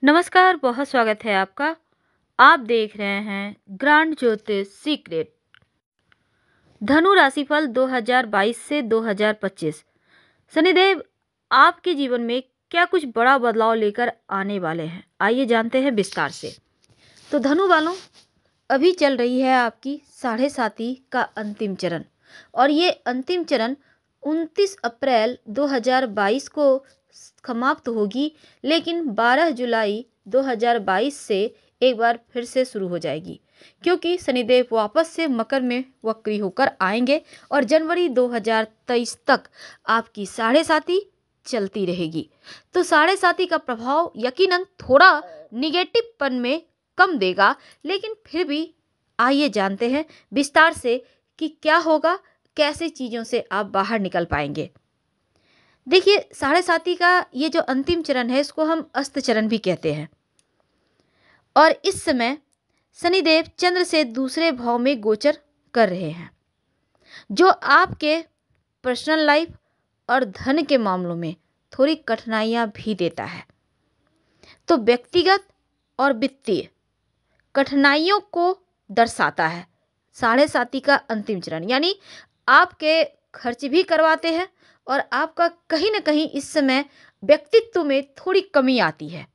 नमस्कार, बहुत स्वागत है आपका। आप देख रहे हैं ग्रांड ज्योतिष सीक्रेट। धनु राशिफल 2022 से 2025। शनिदेव आपके जीवन में क्या कुछ बड़ा बदलाव लेकर आने वाले हैं, आइए जानते हैं विस्तार से। तो धनु वालों, अभी चल रही है आपकी साढ़े साती का अंतिम चरण, और ये अंतिम चरण 29 अप्रैल 2022 को समाप्त होगी, लेकिन 12 जुलाई 2022 से एक बार फिर से शुरू हो जाएगी, क्योंकि शनिदेव वापस से मकर में वक्री होकर आएंगे और जनवरी 2023 तक आपकी साढ़े साती चलती रहेगी। तो साढ़े साती का प्रभाव यकीनन थोड़ा निगेटिवपन में कम देगा, लेकिन फिर भी आइए जानते हैं विस्तार से कि क्या होगा, कैसे चीज़ों से आप बाहर निकल पाएंगे। देखिए, साढ़े साती का ये जो अंतिम चरण है, इसको हम अस्त चरण भी कहते हैं, और इस समय शनिदेव चंद्र से दूसरे भाव में गोचर कर रहे हैं, जो आपके पर्सनल लाइफ और धन के मामलों में थोड़ी कठिनाइयाँ भी देता है। तो व्यक्तिगत और वित्तीय कठिनाइयों को दर्शाता है साढ़े साती का अंतिम चरण, यानी आपके खर्च भी करवाते हैं और आपका कहीं ना कहीं इस समय व्यक्तित्व में थोड़ी कमी आती है।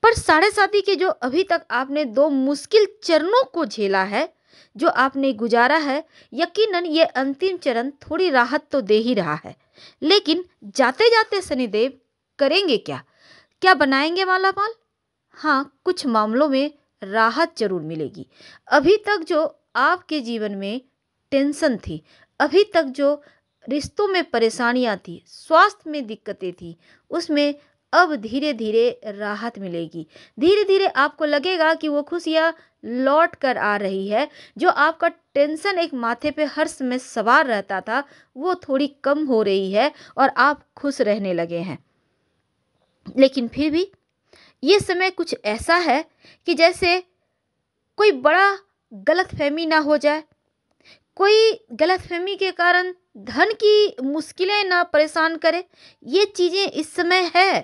पर साढ़े साती के जो अभी तक आपने दो मुश्किल चरणों को झेला है, जो आपने गुजारा है, यकीनन ये अंतिम चरण थोड़ी राहत तो दे ही रहा है। लेकिन जाते जाते शनिदेव करेंगे क्या? क्या बनाएंगे मालामाल? हाँ, कुछ मामलों में राहत जरूर मिलेगी। अभी तक जो आपके जीवन में टेंशन थी, अभी तक जो रिश्तों में परेशानियां थी, स्वास्थ्य में दिक्कतें थी, उसमें अब धीरे धीरे राहत मिलेगी। धीरे धीरे आपको लगेगा कि वो खुशियाँ लौट कर आ रही है। जो आपका टेंशन एक माथे पे हर समय सवार रहता था, वो थोड़ी कम हो रही है और आप खुश रहने लगे हैं। लेकिन फिर भी ये समय कुछ ऐसा है कि जैसे कोई बड़ा गलतफहमी ना हो जाए, कोई गलतफहमी के कारण धन की मुश्किलें ना परेशान करे। ये चीज़ें इस समय है,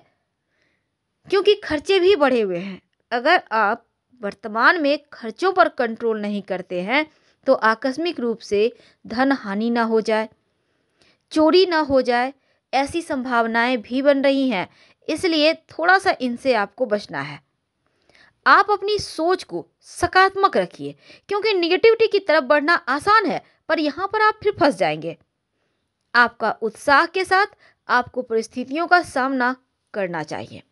क्योंकि खर्चे भी बढ़े हुए हैं। अगर आप वर्तमान में खर्चों पर कंट्रोल नहीं करते हैं, तो आकस्मिक रूप से धन हानि ना हो जाए, चोरी ना हो जाए, ऐसी संभावनाएं भी बन रही हैं। इसलिए थोड़ा सा इनसे आपको बचना है। आप अपनी सोच को सकारात्मक रखिए, क्योंकि निगेटिविटी की तरफ बढ़ना आसान है, पर यहाँ पर आप फिर फंस जाएंगे। आपका उत्साह के साथ आपको परिस्थितियों का सामना करना चाहिए,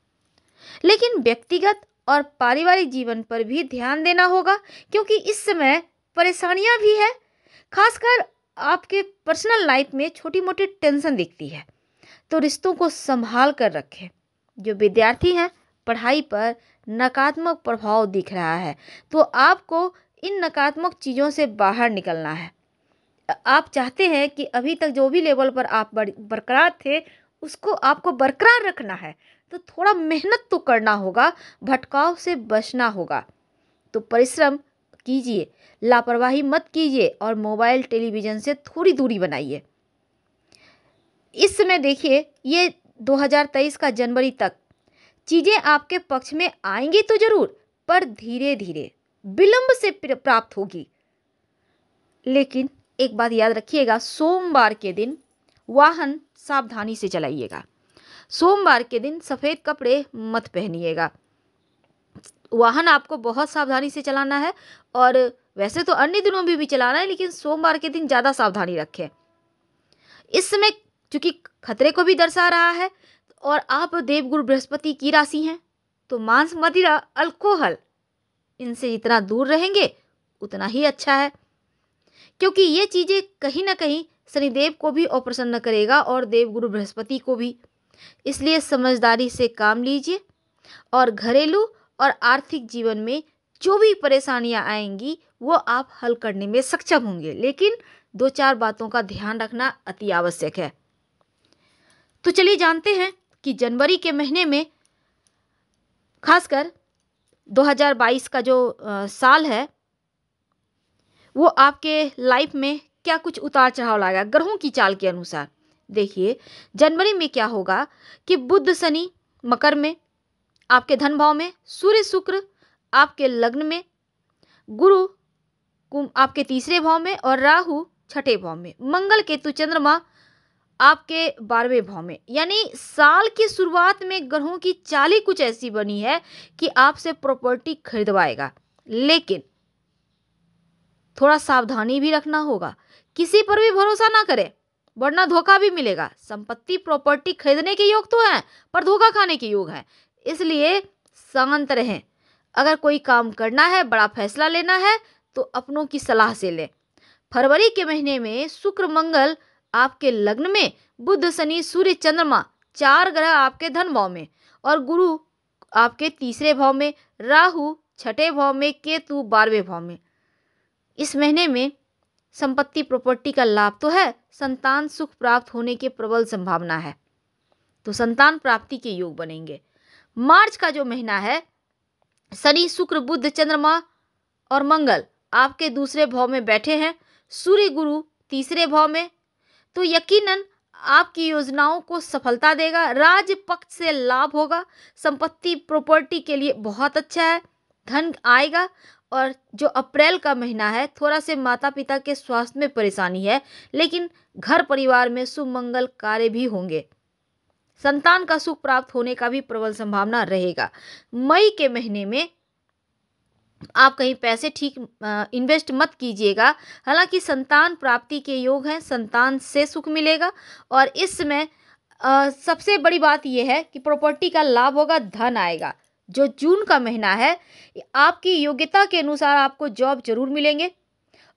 लेकिन व्यक्तिगत और पारिवारिक जीवन पर भी ध्यान देना होगा, क्योंकि इस समय परेशानियां भी है। खासकर आपके पर्सनल लाइफ में छोटी मोटी टेंशन दिखती है, तो रिश्तों को संभाल कर रखें। जो विद्यार्थी हैं, पढ़ाई पर नकारात्मक प्रभाव दिख रहा है, तो आपको इन नकारात्मक चीज़ों से बाहर निकलना है। आप चाहते हैं कि अभी तक जो भी लेवल पर आप बरकरार थे, उसको आपको बरकरार रखना है, तो थोड़ा मेहनत तो करना होगा, भटकाव से बचना होगा। तो परिश्रम कीजिए, लापरवाही मत कीजिए और मोबाइल टेलीविज़न से थोड़ी दूरी बनाइए। इस समय देखिए, ये 2023 का जनवरी तक चीज़ें आपके पक्ष में आएंगी तो जरूर, पर धीरे धीरे विलंब से प्राप्त होगी। लेकिन एक बात याद रखिएगा, सोमवार के दिन वाहन सावधानी से चलाइएगा। सोमवार के दिन सफ़ेद कपड़े मत पहनिएगा। वाहन आपको बहुत सावधानी से चलाना है, और वैसे तो अन्य दिनों में भी चलाना है, लेकिन सोमवार के दिन ज़्यादा सावधानी रखें। इस समय चूंकि खतरे को भी दर्शा रहा है, और आप देवगुरु बृहस्पति की राशि हैं, तो मांस, मदिरा, अल्कोहल, इनसे जितना दूर रहेंगे उतना ही अच्छा है, क्योंकि ये चीज़ें कहीं ना कहीं शनिदेव को भी अप्रसन्न करेगा और देवगुरु बृहस्पति को भी। इसलिए समझदारी से काम लीजिए, और घरेलू और आर्थिक जीवन में जो भी परेशानियां आएंगी वो आप हल करने में सक्षम होंगे, लेकिन दो चार बातों का ध्यान रखना अति आवश्यक है। तो चलिए जानते हैं कि जनवरी के महीने में, खासकर 2022 का जो साल है, वो आपके लाइफ में क्या कुछ उतार चढ़ाव लाएगा ग्रहों की चाल के अनुसार। देखिए, जनवरी में क्या होगा कि बुध शनि मकर में, आपके धन भाव में, सूर्य शुक्र आपके लग्न में, गुरु आपके तीसरे भाव में और राहु छठे भाव में, मंगल केतु चंद्रमा आपके 12वें भाव में। यानी साल की शुरुआत में ग्रहों की चाल कुछ ऐसी बनी है कि आपसे प्रॉपर्टी खरीदवाएगा, लेकिन थोड़ा सावधानी भी रखना होगा। किसी पर भी भरोसा ना करें, वरना धोखा भी मिलेगा। संपत्ति प्रॉपर्टी खरीदने के योग तो है, पर धोखा खाने के योग है, इसलिए शांत रहें। अगर कोई काम करना है, बड़ा फैसला लेना है, तो अपनों की सलाह से लें। फरवरी के महीने में शुक्र मंगल आपके लग्न में, बुध शनि सूर्य चंद्रमा 4 ग्रह आपके धन भाव में और गुरु आपके तीसरे भाव में, राहु छठे भाव में, केतु 12वें भाव में। इस महीने में संपत्ति प्रॉपर्टी का लाभ तो है, संतान सुख प्राप्त होने की प्रबल संभावना है, तो संतान प्राप्ति के योग बनेंगे। मार्च का जो महीना है, शनि शुक्र बुध चंद्रमा और मंगल आपके दूसरे भाव में बैठे हैं, सूर्य गुरु तीसरे भाव में, तो यकीनन आपकी योजनाओं को सफलता देगा। राज पक्ष से लाभ होगा, संपत्ति प्रॉपर्टी के लिए बहुत अच्छा है, धन आएगा। और जो अप्रैल का महीना है, थोड़ा से माता पिता के स्वास्थ्य में परेशानी है, लेकिन घर परिवार में शुभ मंगल कार्य भी होंगे, संतान का सुख प्राप्त होने का भी प्रबल संभावना रहेगा। मई के महीने में आप कहीं पैसे ठीक इन्वेस्ट मत कीजिएगा, हालांकि संतान प्राप्ति के योग हैं, संतान से सुख मिलेगा। और इस समय सबसे बड़ी बात यह है कि प्रॉपर्टी का लाभ होगा, धन आएगा। जो जून का महीना है, आपकी योग्यता के अनुसार आपको जॉब जरूर मिलेंगे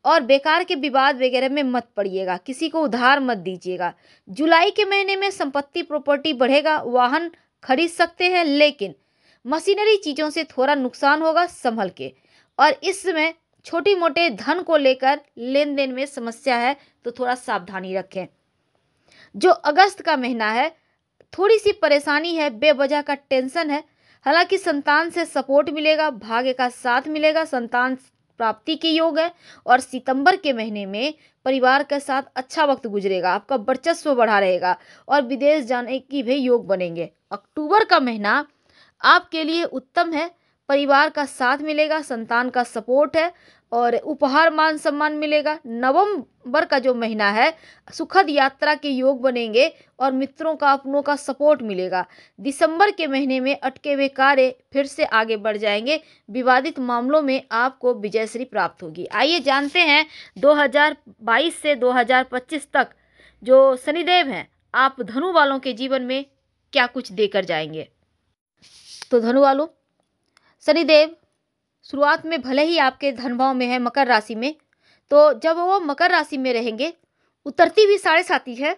और बेकार के विवाद वगैरह में मत पड़िएगा, किसी को उधार मत दीजिएगा। जुलाई के महीने में संपत्ति प्रॉपर्टी बढ़ेगा, वाहन खरीद सकते हैं, लेकिन मशीनरी चीज़ों से थोड़ा नुकसान होगा, संभल के। और इस समय छोटी मोटे धन को लेकर लेन देन में समस्या है, तो थोड़ा सावधानी रखें। जो अगस्त का महीना है, थोड़ी सी परेशानी है, बेवजह का टेंशन है, हालांकि संतान से सपोर्ट मिलेगा, भाग्य का साथ मिलेगा, संतान प्राप्ति के योग है। और सितंबर के महीने में परिवार के साथ अच्छा वक्त गुजरेगा, आपका वर्चस्व बढ़ा रहेगा और विदेश जाने की भी योग बनेंगे। अक्टूबर का महीना आपके लिए उत्तम है, परिवार का साथ मिलेगा, संतान का सपोर्ट है और उपहार मान सम्मान मिलेगा। नवंबर का जो महीना है, सुखद यात्रा के योग बनेंगे और मित्रों का अपनों का सपोर्ट मिलेगा। दिसंबर के महीने में अटके हुए कार्य फिर से आगे बढ़ जाएंगे, विवादित मामलों में आपको विजयश्री प्राप्त होगी। आइए जानते हैं 2022 से 2025 तक जो शनिदेव हैं, आप धनु वालों के जीवन में क्या कुछ देकर जाएंगे। तो धनु वालों, शनिदेव शुरुआत में भले ही आपके धन भाव में है, मकर राशि में, तो जब वो मकर राशि में रहेंगे, उतरती भी 7.5 है,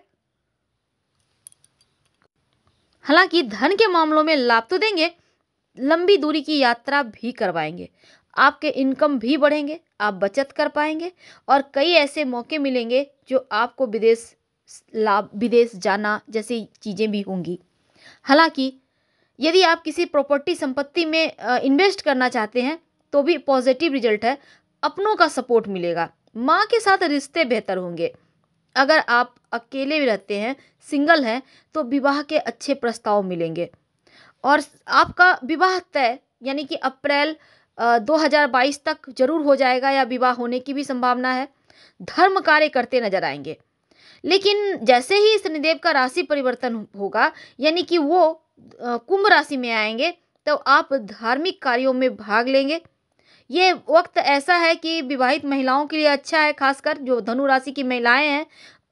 हालांकि धन के मामलों में लाभ तो देंगे, लंबी दूरी की यात्रा भी करवाएंगे, आपके इनकम भी बढ़ेंगे, आप बचत कर पाएंगे और कई ऐसे मौके मिलेंगे जो आपको विदेश जाना जैसी चीज़ें भी होंगी। हालांकि यदि आप किसी प्रॉपर्टी संपत्ति में इन्वेस्ट करना चाहते हैं तो भी पॉजिटिव रिजल्ट है, अपनों का सपोर्ट मिलेगा, माँ के साथ रिश्ते बेहतर होंगे। अगर आप अकेले भी रहते हैं, सिंगल हैं, तो विवाह के अच्छे प्रस्ताव मिलेंगे और आपका विवाह तय, यानी कि अप्रैल 2022 तक जरूर हो जाएगा या विवाह होने की भी संभावना है। धर्म कार्य करते नजर आएंगे, लेकिन जैसे ही शनिदेव का राशि परिवर्तन होगा, यानी कि वो कुंभ राशि में आएंगे, तो आप धार्मिक कार्यों में भाग लेंगे। ये वक्त ऐसा है कि विवाहित महिलाओं के लिए अच्छा है, खासकर जो धनु राशि की महिलाएं हैं,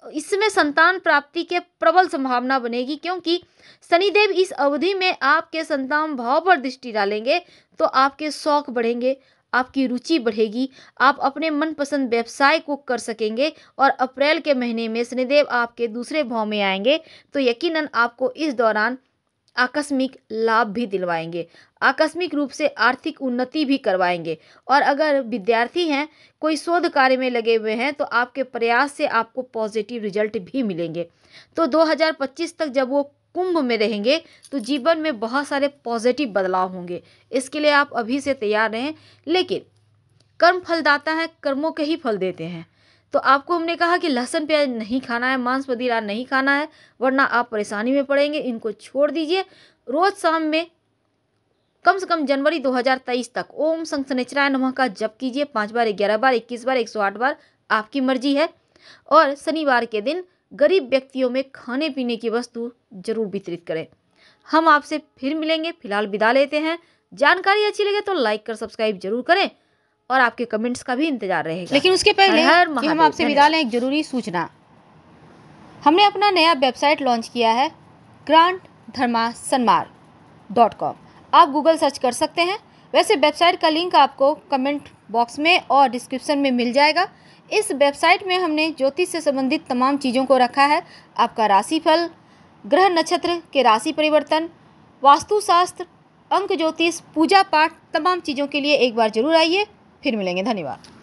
इसमें संतान प्राप्ति के प्रबल संभावना बनेगी, क्योंकि शनिदेव इस अवधि में आपके संतान भाव पर दृष्टि डालेंगे, तो आपके शौक बढ़ेंगे, आपकी रुचि बढ़ेगी, आप अपने मनपसंद व्यवसाय को कर सकेंगे। और अप्रैल के महीने में शनिदेव आपके दूसरे भाव में आएंगे, तो यकीनन आपको इस दौरान आकस्मिक लाभ भी दिलवाएंगे, आकस्मिक रूप से आर्थिक उन्नति भी करवाएंगे। और अगर विद्यार्थी हैं, कोई शोध कार्य में लगे हुए हैं, तो आपके प्रयास से आपको पॉजिटिव रिजल्ट भी मिलेंगे। तो 2025 तक जब वो कुंभ में रहेंगे, तो जीवन में बहुत सारे पॉजिटिव बदलाव होंगे। इसके लिए आप अभी से तैयार रहें, लेकिन कर्म फलदाता है, कर्मों के ही फल देते हैं। तो आपको हमने कहा कि लहसुन प्याज नहीं खाना है, मांस मदिरा नहीं खाना है, वरना आप परेशानी में पड़ेंगे, इनको छोड़ दीजिए। रोज शाम में कम से कम जनवरी 2023 तक ओम संग शनिचराय नमः का जप कीजिए 5 बार, 11 बार, 21 बार, 108 बार, आपकी मर्जी है। और शनिवार के दिन गरीब व्यक्तियों में खाने पीने की वस्तु जरूर वितरित करें। हम आपसे फिर मिलेंगे, फिलहाल विदा लेते हैं। जानकारी अच्छी लगे तो लाइक कर सब्सक्राइब जरूर करें और आपके कमेंट्स का भी इंतजार रहेगा। लेकिन उसके पहले कि हम आपसे विदा लें, एक जरूरी सूचना, हमने अपना नया वेबसाइट लॉन्च किया है grantdharmasannmar.com। आप गूगल सर्च कर सकते हैं। वैसे वेबसाइट का लिंक आपको कमेंट बॉक्स में और डिस्क्रिप्शन में मिल जाएगा। इस वेबसाइट में हमने ज्योतिष से संबंधित तमाम चीज़ों को रखा है। आपका राशिफल, ग्रह नक्षत्र के राशि परिवर्तन, वास्तुशास्त्र, अंक ज्योतिष, पूजा पाठ, तमाम चीज़ों के लिए एक बार जरूर आइए। फिर मिलेंगे, धन्यवाद।